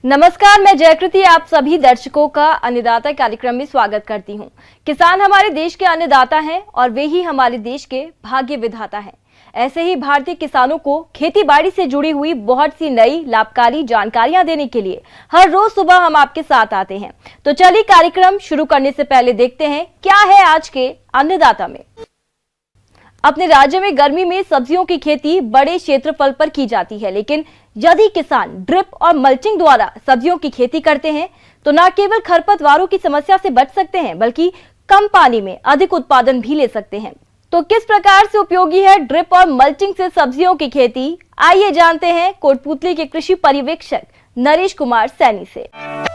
नमस्कार, मैं जयकृति आप सभी दर्शकों का अन्नदाता कार्यक्रम में स्वागत करती हूं। किसान हमारे देश के अन्नदाता हैं और वे ही हमारे देश के भाग्य विधाता हैं। ऐसे ही भारतीय किसानों को खेती बाड़ी से जुड़ी हुई बहुत सी नई लाभकारी जानकारियां देने के लिए हर रोज सुबह हम आपके साथ आते हैं। तो चलिए कार्यक्रम शुरू करने से पहले देखते हैं क्या है आज के अन्नदाता में। अपने राज्य में गर्मी में सब्जियों की खेती बड़े क्षेत्रफल पर की जाती है, लेकिन यदि किसान ड्रिप और मल्चिंग द्वारा सब्जियों की खेती करते हैं तो न केवल खरपतवारों की समस्या से बच सकते हैं बल्कि कम पानी में अधिक उत्पादन भी ले सकते हैं। तो किस प्रकार से उपयोगी है ड्रिप और मल्चिंग से सब्जियों की खेती, आइए जानते हैं कोटपुतली के कृषि पर्यवेक्षक नरेश कुमार सैनी से।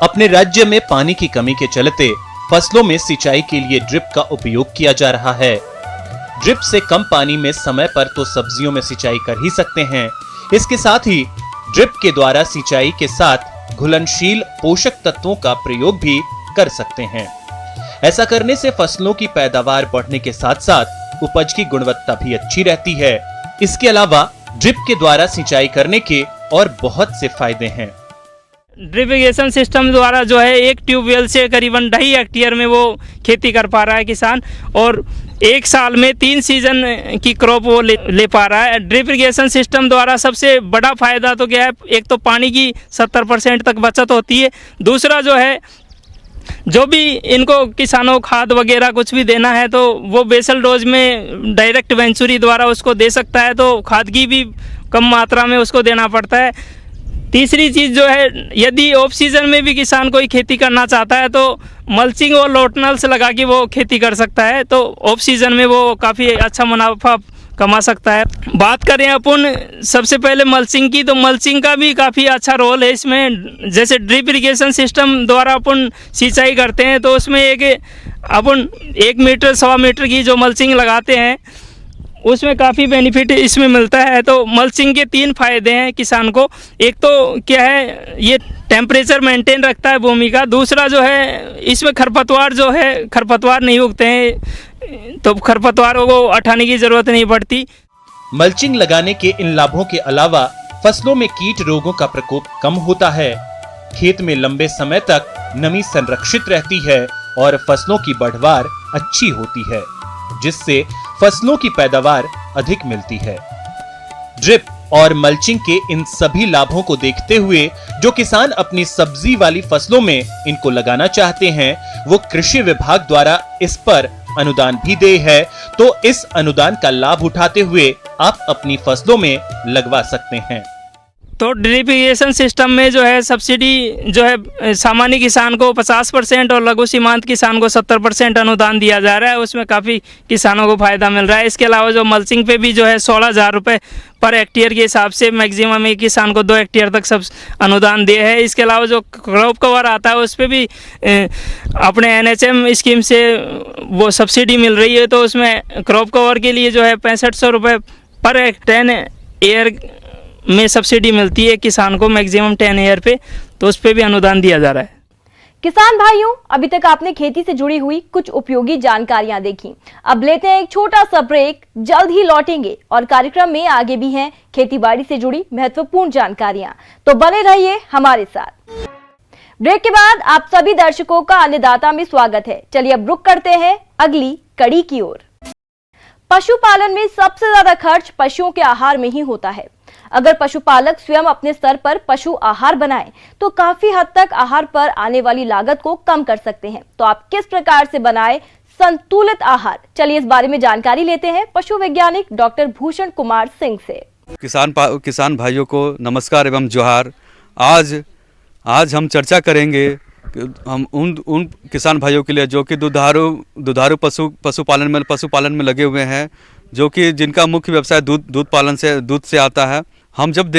अपने राज्य में पानी की कमी के चलते फसलों में सिंचाई के लिए ड्रिप का उपयोग किया जा रहा है। ड्रिप से कम पानी में समय पर तो सब्जियों में सिंचाई कर ही सकते हैं। इसके साथ ही ड्रिप के द्वारा सिंचाई के साथ घुलनशील पोषक तत्वों का प्रयोग भी कर सकते हैं। ऐसा करने से फसलों की पैदावार बढ़ने के साथ साथ उपज की गुणवत्ता भी अच्छी रहती है। इसके अलावा ड्रिप के द्वारा सिंचाई करने के और बहुत से फायदे हैं। ड्रिप इरिगेशन सिस्टम द्वारा जो है एक ट्यूबवेल से करीबन 2.5 हेक्टेयर में वो खेती कर पा रहा है किसान, और एक साल में 3 सीजन की क्रॉप वो ले पा रहा है। ड्रिप इरिगेशन सिस्टम द्वारा सबसे बड़ा फायदा तो क्या है, एक तो पानी की 70% तक बचत होती है। दूसरा जो है, जो भी इनको किसानों को खाद वगैरह कुछ भी देना है तो वो बेसल डोज में डायरेक्ट वेंचुरी द्वारा उसको दे सकता है, तो खाद की भी कम मात्रा में उसको देना पड़ता है। तीसरी चीज़ जो है, यदि ऑफ सीजन में भी किसान कोई खेती करना चाहता है तो मल्चिंग और लोटनल्स लगा के वो खेती कर सकता है, तो ऑफ सीजन में वो काफ़ी अच्छा मुनाफा कमा सकता है। बात करें अपन सबसे पहले मल्चिंग की, तो मल्चिंग का भी काफ़ी अच्छा रोल है इसमें। जैसे ड्रिप इरिगेशन सिस्टम द्वारा अपन सिंचाई करते हैं तो उसमें अपन 1 मीटर 1.25 मीटर की जो मल्चिंग लगाते हैं उसमें काफ़ी बेनिफिट इसमें मिलता है। तो मल्चिंग के 3 फायदे हैं किसान को। एक तो क्या है, ये टेम्परेचर मेंटेन रखता है भूमि का। दूसरा जो है, इसमें खरपतवार नहीं उगते हैं, तो खरपतवारों को हटाने की जरूरत नहीं पड़ती। मल्चिंग लगाने के इन लाभों के अलावा फसलों में कीट रोगों का प्रकोप कम होता है। खेत में लंबे समय तक नमी संरक्षित रहती है और फसलों की बढ़वार अच्छी होती है, जिससे फसलों की पैदावार अधिक मिलती है। ड्रिप और मल्चिंग के इन सभी लाभों को देखते हुए जो किसान अपनी सब्जी वाली फसलों में इनको लगाना चाहते हैं, वो कृषि विभाग द्वारा इस पर अनुदान भी दे है, तो इस अनुदान का लाभ उठाते हुए आप अपनी फसलों में लगवा सकते हैं। तो ड्रिप इरिगेशन सिस्टम में जो है सब्सिडी जो है सामान्य किसान को 50% और लघु सीमांत किसान को 70% अनुदान दिया जा रहा है। उसमें काफ़ी किसानों को फ़ायदा मिल रहा है। इसके अलावा जो मल्चिंग पे भी जो है 16,000 रुपये पर हेक्टेयर के हिसाब से मैक्सिमम एक किसान को 2 हेक्टेयर तक सब अनुदान दिए है। इसके अलावा जो क्रॉप कवर आता है उस पर भी अपने NHM स्कीम से वो सब्सिडी मिल रही है। तो उसमें क्रॉप कवर के लिए जो है 6500 रुपये पर 10 ईयर में सब्सिडी मिलती है किसान को, मैक्सिमम 10 ईयर पे, तो उस पे भी अनुदान दिया जा रहा है। किसान भाइयों, अभी तक आपने खेती से जुड़ी हुई कुछ उपयोगी जानकारियां देखी। अब लेते हैं एक छोटा सा ब्रेक, जल्द ही लौटेंगे और कार्यक्रम में आगे भी हैं खेतीबाड़ी से जुड़ी महत्वपूर्ण जानकारियां, तो बने रहिए हमारे साथ। ब्रेक के बाद आप सभी दर्शकों का अन्नदाता में स्वागत है। चलिए अब रुक करते हैं अगली कड़ी की ओर। पशुपालन में सबसे ज्यादा खर्च पशुओं के आहार में ही होता है। अगर पशुपालक स्वयं अपने स्तर पर पशु आहार बनाएं तो काफी हद तक आहार पर आने वाली लागत को कम कर सकते हैं। तो आप किस प्रकार से बनाएं संतुलित आहार, चलिए इस बारे में जानकारी लेते हैं पशु वैज्ञानिक डॉक्टर भूषण कुमार सिंह से। किसान भाइयों को नमस्कार एवं जोहार। आज हम चर्चा करेंगे हम उन किसान भाइयों के लिए जो कि दुधारू पशुपालन में लगे हुए हैं, जो कि जिनका मुख्य व्यवसाय दूध से आता है। हम जब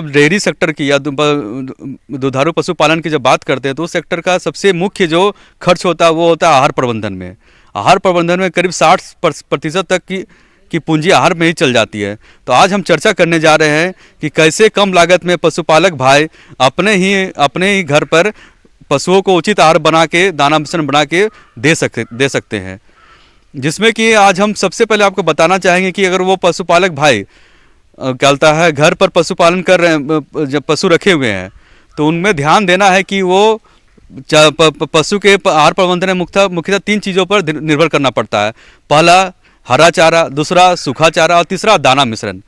डेयरी सेक्टर की या दुधारू पशुपालन की जब बात करते हैं तो उस सेक्टर का सबसे मुख्य जो खर्च होता है वो होता है आहार प्रबंधन में। आहार प्रबंधन में करीब 60% तक की पूंजी आहार में ही चल जाती है। तो आज हम चर्चा करने जा रहे हैं कि कैसे कम लागत में पशुपालक भाई अपने ही घर पर पशुओं को उचित आहार बना के, दाना मिश्रण बना के दे सकते हैं। जिसमें कि आज हम सबसे पहले आपको बताना चाहेंगे कि अगर वो पशुपालक भाई क्या होता है घर पर पशुपालन कर रहे हैं, जब पशु रखे हुए हैं, तो उनमें ध्यान देना है कि वो पशु के आहार प्रबंधन में मुख्यतः 3 चीज़ों पर निर्भर करना पड़ता है। पहला हरा चारा, दूसरा सूखा चारा और तीसरा दाना मिश्रण।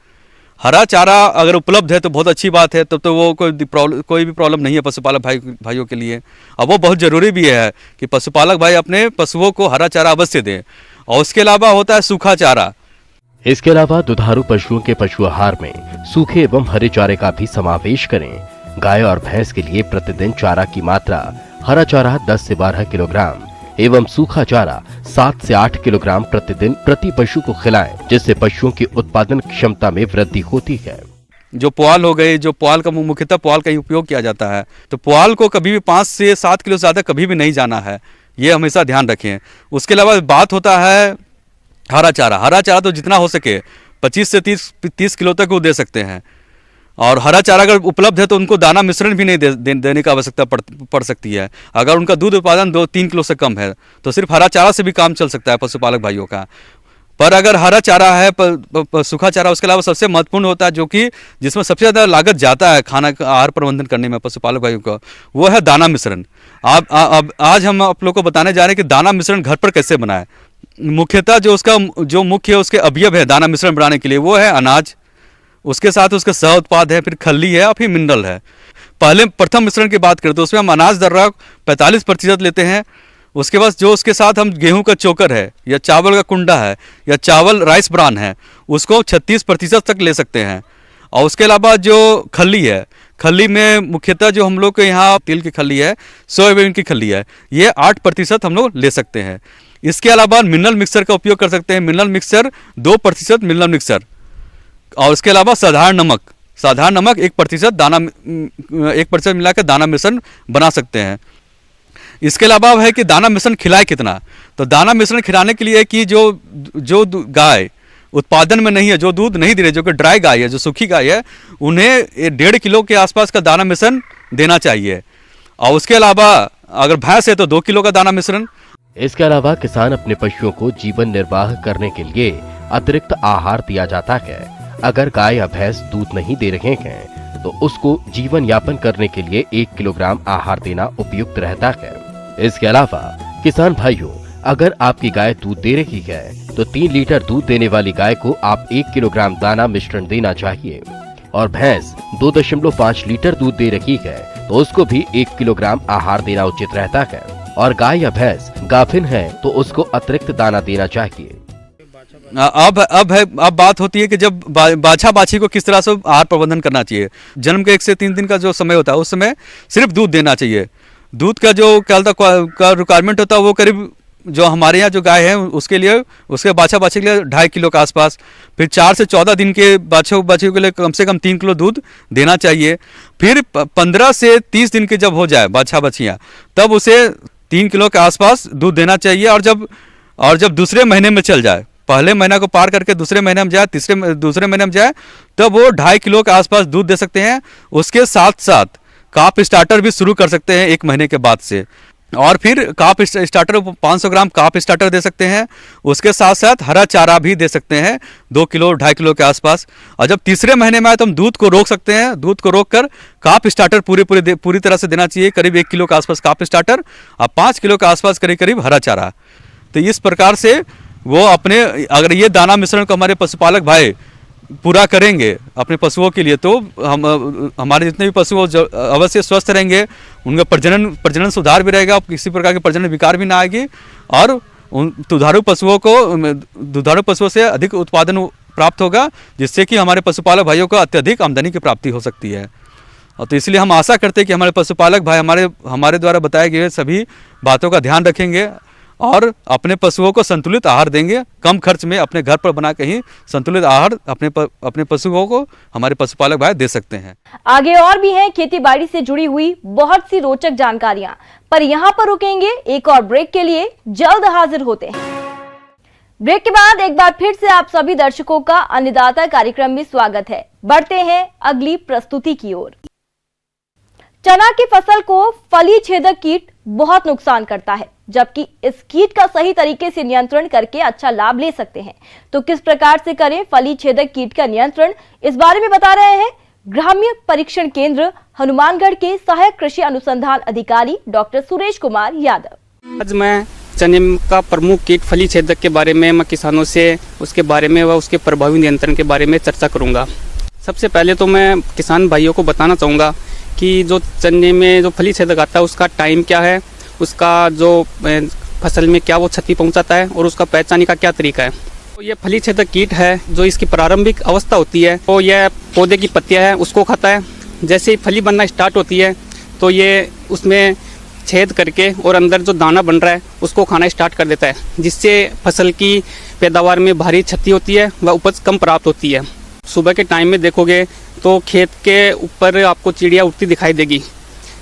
हरा चारा अगर उपलब्ध है तो बहुत अच्छी बात है, तब तो वो कोई भी प्रॉब्लम नहीं है पशुपालक भाइयों के लिए। अब वो बहुत ज़रूरी भी है कि पशुपालक भाई अपने पशुओं को हरा चारा अवश्य दें। और उसके अलावा होता है सूखा चारा। इसके अलावा दुधारू पशुओं के पशु आहार में सूखे एवं हरे चारे का भी समावेश करें। गाय और भैंस के लिए प्रतिदिन चारा की मात्रा हरा चारा 10 से 12 किलोग्राम एवं सूखा चारा 7 से 8 किलोग्राम प्रतिदिन प्रति पशु को खिलाएं, जिससे पशुओं की उत्पादन क्षमता में वृद्धि होती है। जो पुआल हो गए, जो पुआल का मुख्यतः पुआल का ही उपयोग किया जाता है, तो पुआल को कभी भी 5 से 7 किलो से ज़्यादा कभी भी नहीं जाना है, ये हमेशा ध्यान रखें। उसके अलावा बात होता है हरा चारा। हरा चारा तो जितना हो सके 25 से 30 किलो तक वो दे सकते हैं। और हरा चारा अगर उपलब्ध है तो उनको दाना मिश्रण भी नहीं देने की आवश्यकता पड़ सकती है। अगर उनका दूध उत्पादन 2-3 किलो से कम है तो सिर्फ हरा चारा से भी काम चल सकता है पशुपालक भाइयों का। पर अगर हरा चारा है, सूखा चारा, उसके अलावा सबसे महत्वपूर्ण होता है जो कि जिसमें सबसे ज़्यादा लागत जाता है खाना का आहार प्रबंधन करने में पशुपालक भाइयों का, वो है दाना मिश्रण। आज हम आप लोग को बताने जा रहे हैं कि दाना मिश्रण घर पर कैसे बनाएं। मुख्यतः जो उसका जो मुख्य उसके अवयव है दाना मिश्रण बनाने के लिए, वो है अनाज, उसके साथ उसका सह उत्पाद है, फिर खल्ली है और फिर मिनरल है। पहले प्रथम मिश्रण की बात करें तो उसमें हम अनाज दर्रा 45% लेते हैं। उसके बाद जो उसके साथ हम गेहूं का चोकर है या चावल का कुंडा है या चावल राइस ब्रान है, उसको 36% तक ले सकते हैं। और उसके अलावा जो खल्ली है, खल्ली में मुख्यतः जो हम लोग के यहाँ तिल की खल्ली है, सोयाबीन की खल्ली है, ये 8% हम लोग ले सकते हैं। इसके अलावा मिनरल मिक्सर का उपयोग कर सकते हैं। Mineral mixer 2% mineral mixer. और उसके अलावा साधारण नमक 1% मिलाकर दाना मिश्रण बना सकते हैं। इसके अलावा है कि दाना मिश्रण खिलाए कितना, तो दाना मिश्रण खिलाने के लिए कि जो गाय उत्पादन में नहीं है, जो दूध नहीं दे रही, जो कि ड्राई गाय है, जो सूखी गाय है, उन्हें 1.5 किलो के आसपास का दाना मिश्रण देना चाहिए। और उसके अलावा अगर भैंस है तो 2 किलो का दाना मिश्रण। इसके अलावा किसान अपने पशुओं को जीवन निर्वाह करने के लिए अतिरिक्त आहार दिया जाता है। अगर गाय या भैंस दूध नहीं दे रहे हैं तो उसको जीवन यापन करने के लिए 1 किलोग्राम आहार देना उपयुक्त रहता है। इसके अलावा किसान भाइयों, अगर आपकी गाय दूध दे रही है तो 3 लीटर दूध देने वाली गाय को आप 1 किलोग्राम दाना मिश्रण देना चाहिए। और भैंस 2.5 लीटर दूध दे रही है तो उसको भी 1 किलोग्राम आहार देना उचित रहता है। और गाय या भैंस गाभिन है तो उसको अतिरिक्त दाना देना चाहिए। अब बात होती है कि जब बाछा बाछी को किस तरह से आहार प्रबंधन करना चाहिए। जन्म के 1 से 3 दिन का जो समय होता है उस समय सिर्फ दूध देना चाहिए। दूध का जो का रिक्वायरमेंट होता है वो करीब जो हमारे यहाँ जो गाय है उसके लिए, उसके बाछा बाछी के लिए 2.5 किलो के आसपास। फिर 4 से 14 दिन के बाछा बाछी के लिए कम से कम 3 किलो दूध देना चाहिए। फिर 15 से 30 दिन के जब हो जाए बाछा बछियाँ, तब उसे 3 किलो के आसपास दूध देना चाहिए। और जब दूसरे महीने में चल जाए, पहले महीना को पार करके दूसरे महीने में जाए, दूसरे महीने में जाए, तब वो 2.5 किलो के आसपास दूध दे सकते हैं। उसके साथ साथ काप स्टार्टर भी शुरू कर सकते हैं 1 महीने के बाद से। और फिर काप स्टार्टर 500 ग्राम काप स्टार्टर दे सकते हैं। उसके साथ साथ हरा चारा भी दे सकते हैं 2 किलो 2.5 किलो के आसपास। और जब तीसरे महीने में आए तो हम दूध को रोक सकते हैं। दूध को रोक कर काप स्टार्टर पूरी तरह से देना चाहिए, करीब 1 किलो के आसपास काप स्टार्टर और 5 किलो के आसपास करीब हरा चारा। तो इस प्रकार से वो अपने, अगर ये दाना मिश्रण को हमारे पशुपालक भाई पूरा करेंगे अपने पशुओं के लिए, तो हमारे जितने भी पशु अवश्य स्वस्थ रहेंगे, उनका प्रजनन सुधार भी रहेगा, किसी प्रकार के प्रजनन विकार भी ना आएगी। और उन दुधारू पशुओं से अधिक उत्पादन प्राप्त होगा, जिससे कि हमारे पशुपालक भाइयों को अत्यधिक आमदनी की प्राप्ति हो सकती है। और तो इसलिए हम आशा करते हैं कि हमारे पशुपालक भाई हमारे द्वारा बताए गए सभी बातों का ध्यान रखेंगे और अपने पशुओं को संतुलित आहार देंगे। कम खर्च में अपने घर पर बना के ही संतुलित आहार अपने पशुओं को हमारे पशुपालक भाई दे सकते हैं। आगे और भी हैं खेती बाड़ी से जुड़ी हुई बहुत सी रोचक जानकारियां, पर यहाँ पर रुकेंगे एक और ब्रेक के लिए। जल्द हाजिर होते हैं। ब्रेक के बाद एक बार फिर से आप सभी दर्शकों का अन्नदाता कार्यक्रम में स्वागत है। बढ़ते हैं अगली प्रस्तुति की ओर। चना की फसल को फली छेदक कीट बहुत नुकसान करता है, जबकि इस कीट का सही तरीके से नियंत्रण करके अच्छा लाभ ले सकते हैं। तो किस प्रकार से करें फली छेदक कीट का नियंत्रण, इस बारे में बता रहे हैं ग्राम्य परीक्षण केंद्र हनुमानगढ़ के सहायक कृषि अनुसंधान अधिकारी डॉक्टर सुरेश कुमार यादव। आज मैं चने का प्रमुख कीट फली छेदक के बारे में मैं किसानों से उसके बारे में व उसके प्रभावी नियंत्रण के बारे में चर्चा करूंगा। सबसे पहले तो मैं किसान भाइयों को बताना चाहूँगा कि जो चने में जो फली छेदक आता है उसका टाइम क्या है, उसका जो फसल में क्या वो क्षति पहुंचाता है और उसका पहचाने का क्या तरीका है। तो ये फली छेदक कीट है जो इसकी प्रारंभिक अवस्था होती है तो यह पौधे की पत्तियां है उसको खाता है। जैसे ही फली बनना स्टार्ट होती है तो ये उसमें छेद करके और अंदर जो दाना बन रहा है उसको खाना स्टार्ट कर देता है, जिससे फसल की पैदावार में भारी क्षति होती है व उपज कम प्राप्त होती है। सुबह के टाइम में देखोगे तो खेत के ऊपर आपको चिड़िया उड़ती दिखाई देगी।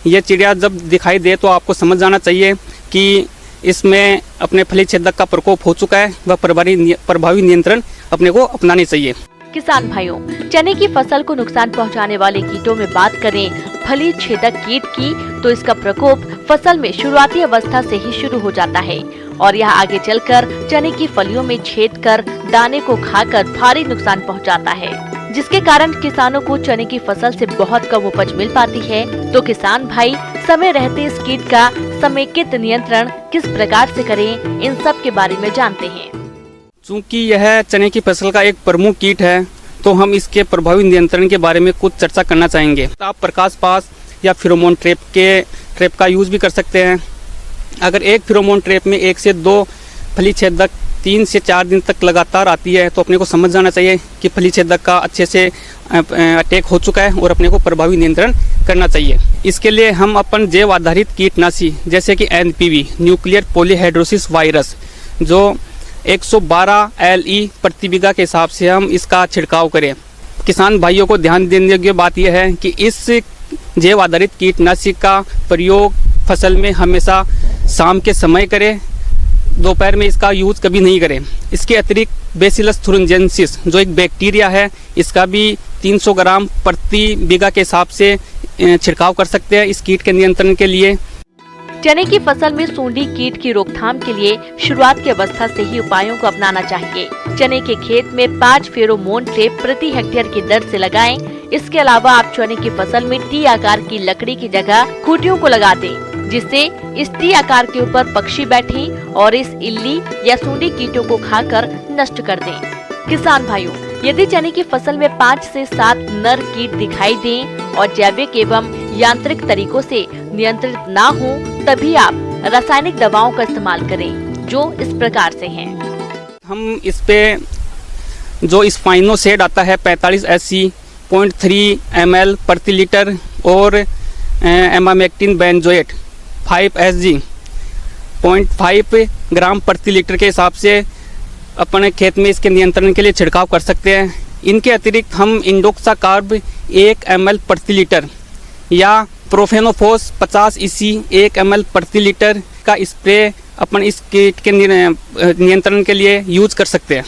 ये चिड़िया जब दिखाई दे तो आपको समझ जाना चाहिए कि इसमें अपने फली छेदक का प्रकोप हो चुका है व प्रभावी नियंत्रण अपने को अपनानी चाहिए। किसान भाइयों, चने की फसल को नुकसान पहुंचाने वाले कीटों में बात करें फली छेदक कीट की तो इसका प्रकोप फसल में शुरुआती अवस्था से ही शुरू हो जाता है और यह आगे चलकर चने की फलियों में छेद कर दाने को खाकर भारी नुकसान पहुंचाता है, जिसके कारण किसानों को चने की फसल से बहुत कम उपज मिल पाती है। तो किसान भाई समय रहते इस कीट का समेकित नियंत्रण किस प्रकार से करें, इन सब के बारे में जानते हैं। चूँकि यह चने की फसल का एक प्रमुख कीट है तो हम इसके प्रभावी नियंत्रण के बारे में कुछ चर्चा करना चाहेंगे। आप प्रकाश पास या फिरोमोन ट्रैप का यूज भी कर सकते हैं। अगर एक फिरोमोन ट्रैप में 1 से 2 फली छेदक 3 से 4 दिन तक लगातार आती है तो अपने को समझ जाना चाहिए कि फली छेदक का अच्छे से अटैक हो चुका है और अपने को प्रभावी नियंत्रण करना चाहिए। इसके लिए हम अपन जैव आधारित कीटनाशी जैसे कि NPV न्यूक्लियर पॉलीहाइड्रोसिस वायरस जो 112 LE प्रति बीघा के हिसाब से हम इसका छिड़काव करें। किसान भाइयों को ध्यान देने योग्य बात यह है कि इस जैव आधारित कीटनाशी का प्रयोग फसल में हमेशा शाम के समय करें, दोपहर में इसका यूज कभी नहीं करें। इसके अतिरिक्त बेसिलस थुरिंजेंसिस जो एक बैक्टीरिया है इसका भी 300 ग्राम प्रति बीघा के हिसाब से छिड़काव कर सकते हैं इस कीट के नियंत्रण के लिए। चने की फसल में सूंडी कीट की रोकथाम के लिए शुरुआत की अवस्था से ही उपायों को अपनाना चाहिए। चने के खेत में 5 फेरोमोन ट्रैप प्रति हेक्टेयर की दर से लगाएं। इसके अलावा आप चने की फसल में टी आकार की लकड़ी की जगह खूंटियों को लगा दें, जिससे इस टी आकार के ऊपर पक्षी बैठे और इस इल्ली या सूंडी कीटों को खाकर नष्ट कर दें। किसान भाइयों, यदि चने की फसल में 5 से 7 नर कीट दिखाई दें और जैविक एवं यांत्रिक तरीकों से नियंत्रित ना हो तभी आप रासायनिक दवाओं का इस्तेमाल करें, जो इस प्रकार से हैं। हम इस पे जो स्पाइनोसेड आता है 45 SC 0.3 ml प्रति लीटर और एमामेक्टिन बेंजोएट 5 SG 0.5 ग्राम प्रति लीटर के हिसाब से अपने खेत में इसके नियंत्रण के लिए छिड़काव कर सकते हैं। इनके अतिरिक्त हम इंडोक्साकार्ब 1 ml प्रति लीटर या प्रोफेनोफोस 50 EC 1 ml प्रति लीटर का स्प्रे अपन इस कीट के नियंत्रण के लिए यूज कर सकते हैं।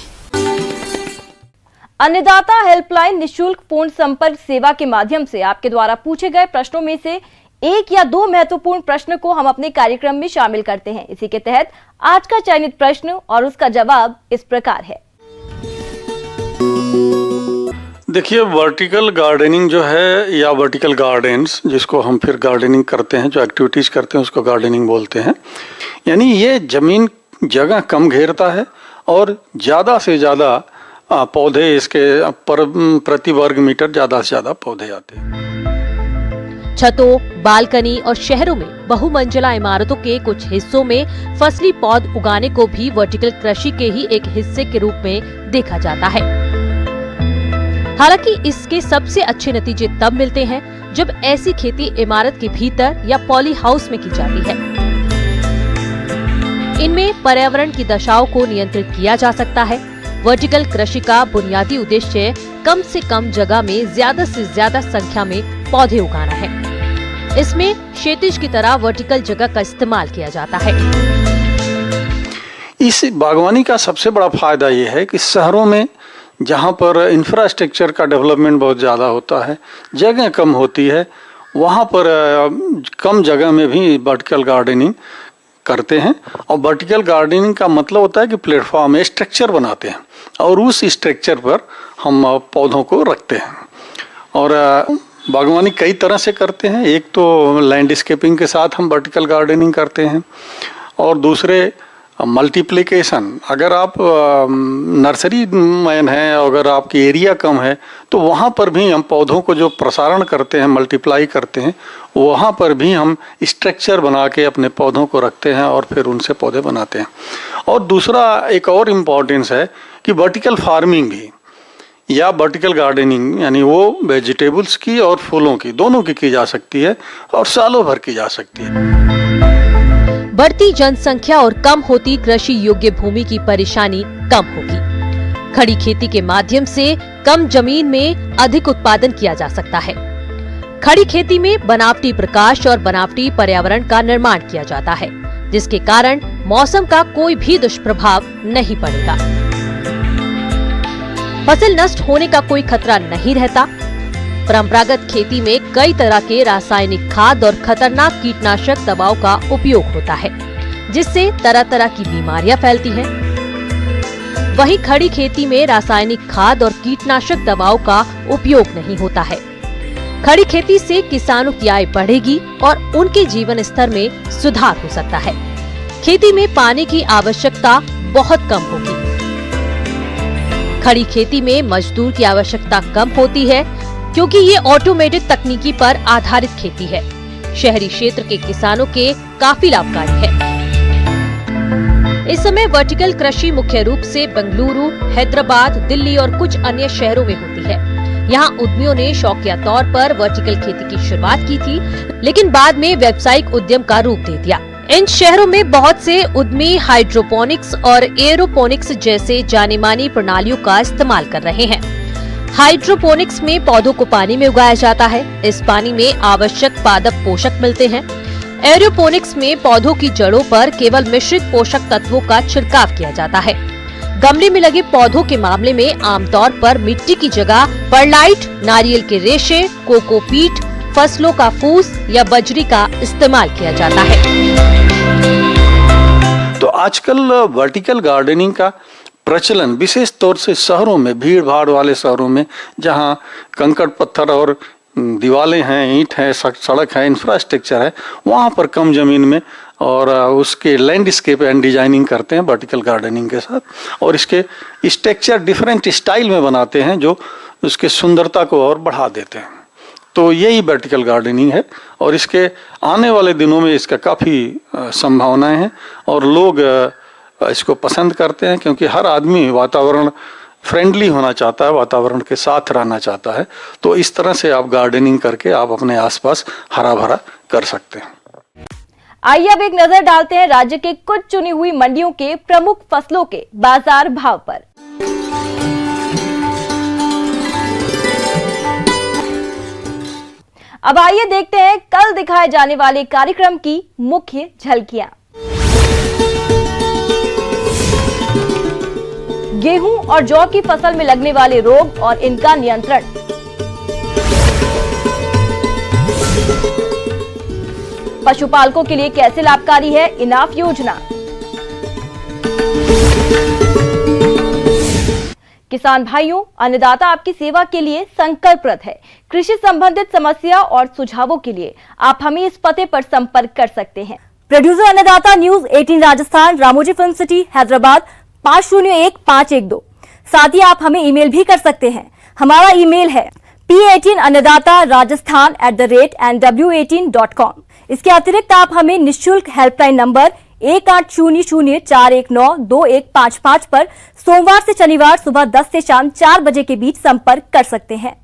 अन्नदाता हेल्पलाइन निशुल्क फोन संपर्क सेवा के माध्यम से आपके द्वारा पूछे गए प्रश्नों में से 1 या 2 महत्वपूर्ण प्रश्न को हम अपने कार्यक्रम में शामिल करते हैं। इसी के तहत आज का चयनित प्रश्न और उसका जवाब इस प्रकार है। देखिए, वर्टिकल गार्डनिंग जो है या वर्टिकल गार्डन्स जिसको हम फिर गार्डनिंग करते हैं, जो एक्टिविटीज़ करते हैं उसको गार्डनिंग बोलते हैं। यानी ये ज़मीन जगह कम घेरता है और ज़्यादा से ज़्यादा पौधे इसके प्रति वर्ग मीटर ज़्यादा से ज़्यादा पौधे आते हैं। छतों, बालकनी और शहरों में बहुमंजिला इमारतों के कुछ हिस्सों में फसली पौध उगाने को भी वर्टिकल कृषि के ही एक हिस्से के रूप में देखा जाता है। हालांकि इसके सबसे अच्छे नतीजे तब मिलते हैं जब ऐसी खेती इमारत के भीतर या पॉली हाउस में की जाती है। इनमें पर्यावरण की दशाओं को नियंत्रित किया जा सकता है। वर्टिकल कृषि का बुनियादी उद्देश्य कम से कम जगह में ज्यादा से ज्यादा संख्या में पौधे उगाना है। इसमें क्षैतिज की तरह वर्टिकल जगह का इस्तेमाल किया जाता है। इस बागवानी का सबसे बड़ा फायदा ये है कि शहरों में जहाँ पर इंफ्रास्ट्रक्चर का डेवलपमेंट बहुत ज़्यादा होता है, जगह कम होती है, वहाँ पर कम जगह में भी वर्टिकल गार्डनिंग करते हैं। और वर्टिकल गार्डनिंग का मतलब होता है कि प्लेटफॉर्म में स्ट्रक्चर बनाते हैं और उस स्ट्रक्चर पर हम पौधों को रखते हैं। और बागवानी कई तरह से करते हैं। एक तो लैंडस्केपिंग के साथ हम वर्टिकल गार्डनिंग करते हैं और दूसरे मल्टीप्लिकेशन। अगर आप नर्सरी मैन हैं, अगर आपकी एरिया कम है तो वहाँ पर भी हम पौधों को जो प्रसारण करते हैं, मल्टीप्लाई करते हैं, वहाँ पर भी हम स्ट्रक्चर बना के अपने पौधों को रखते हैं और फिर उनसे पौधे बनाते हैं। और दूसरा एक और इम्पॉर्टेंस है कि वर्टिकल फार्मिंग भी या वर्टिकल गार्डनिंग, यानी वो वेजिटेबल्स की और फूलों की, दोनों की जा सकती है और सालों भर की जा सकती है। बढ़ती जनसंख्या और कम होती कृषि योग्य भूमि की परेशानी कम होगी। खड़ी खेती के माध्यम से कम जमीन में अधिक उत्पादन किया जा सकता है। खड़ी खेती में बनावटी प्रकाश और बनावटी पर्यावरण का निर्माण किया जाता है, जिसके कारण मौसम का कोई भी दुष्प्रभाव नहीं पड़ेगा। फसल नष्ट होने का कोई खतरा नहीं रहता। परंपरागत खेती में कई तरह के रासायनिक खाद और खतरनाक कीटनाशक दवाओं का उपयोग होता है, जिससे तरह तरह की बीमारियां फैलती हैं। वहीं खड़ी खेती में रासायनिक खाद और कीटनाशक दवाओं का उपयोग नहीं होता है। खड़ी खेती से किसानों की आय बढ़ेगी और उनके जीवन स्तर में सुधार हो सकता है। खेती में पानी की आवश्यकता बहुत कम होगी। खड़ी खेती में मजदूर की आवश्यकता कम होती है, क्योंकि ये ऑटोमेटेड तकनीकी पर आधारित खेती है। शहरी क्षेत्र के किसानों के काफी लाभकारी है। इस समय वर्टिकल कृषि मुख्य रूप से बेंगलुरु, हैदराबाद, दिल्ली और कुछ अन्य शहरों में होती है। यहाँ उद्यमियों ने शौकिया तौर पर वर्टिकल खेती की शुरुआत की थी, लेकिन बाद में व्यावसायिक उद्यम का रूप दे दिया। इन शहरों में बहुत से उद्यमी हाइड्रोपोनिक्स और एरोपोनिक्स जैसे जानी मानी प्रणालियों का इस्तेमाल कर रहे हैं। हाइड्रोपोनिक्स में पौधों को पानी में उगाया जाता है। इस पानी में आवश्यक पादप पोषक मिलते हैं। एरोपोनिक्स में पौधों की जड़ों पर केवल मिश्रित पोषक तत्वों का छिड़काव किया जाता है। गमले में लगे पौधों के मामले में आमतौर पर मिट्टी की जगह परलाइट, नारियल के रेशे, कोकोपीट, फसलों का फूस या बजरी का इस्तेमाल किया जाता है। तो आजकल वर्टिकल गार्डनिंग का प्रचलन विशेष तौर से शहरों में, भीड़ भाड़ वाले शहरों में, जहाँ कंकड़ पत्थर और दीवारें हैं, ईंट है, सड़क है, इंफ्रास्ट्रक्चर है, वहाँ पर कम जमीन में और उसके लैंडस्केप एंड डिजाइनिंग करते हैं वर्टिकल गार्डनिंग के साथ, और इसके स्ट्रक्चर डिफरेंट स्टाइल में बनाते हैं जो उसके सुंदरता को और बढ़ा देते हैं। तो यही वर्टिकल गार्डनिंग है और इसके आने वाले दिनों में इसका काफ़ी संभावनाएं हैं और लोग इसको पसंद करते हैं, क्योंकि हर आदमी वातावरण फ्रेंडली होना चाहता है, वातावरण के साथ रहना चाहता है। तो इस तरह से आप गार्डनिंग करके आप अपने आसपास हरा भरा कर सकते हैं। आइए अब एक नजर डालते हैं राज्य के कुछ चुनी हुई मंडियों के प्रमुख फसलों के बाजार भाव पर। अब आइए देखते हैं कल दिखाए जाने वाले कार्यक्रम की मुख्य झलकियां। गेहूं और जौ की फसल में लगने वाले रोग और इनका नियंत्रण, पशुपालकों के लिए कैसे लाभकारी है इनाफ योजना, किसान भाइयों, अन्नदाता आपकी सेवा के लिए संकल्परत है। कृषि संबंधित समस्या और सुझावों के लिए आप हमें इस पते पर संपर्क कर सकते हैं। प्रोड्यूसर अन्नदाता news 18 Rajasthan, Ramoji film city, Hyderabad 501512। साथ ही आप हमें ईमेल भी कर सकते हैं। हमारा ईमेल है p18annadatarajasthan@nw18.com। इसके अतिरिक्त आप हमें निःशुल्क हेल्पलाइन नंबर 1800419155 पर सोमवार से शनिवार सुबह 10 से शाम 4 बजे के बीच संपर्क कर सकते हैं।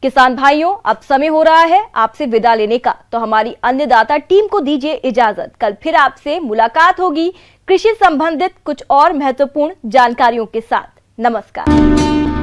किसान भाइयों, अब समय हो रहा है आपसे विदा लेने का, तो हमारी अन्नदाता टीम को दीजिए इजाजत। कल फिर आपसे मुलाकात होगी कृषि संबंधित कुछ और महत्वपूर्ण जानकारियों के साथ। नमस्कार।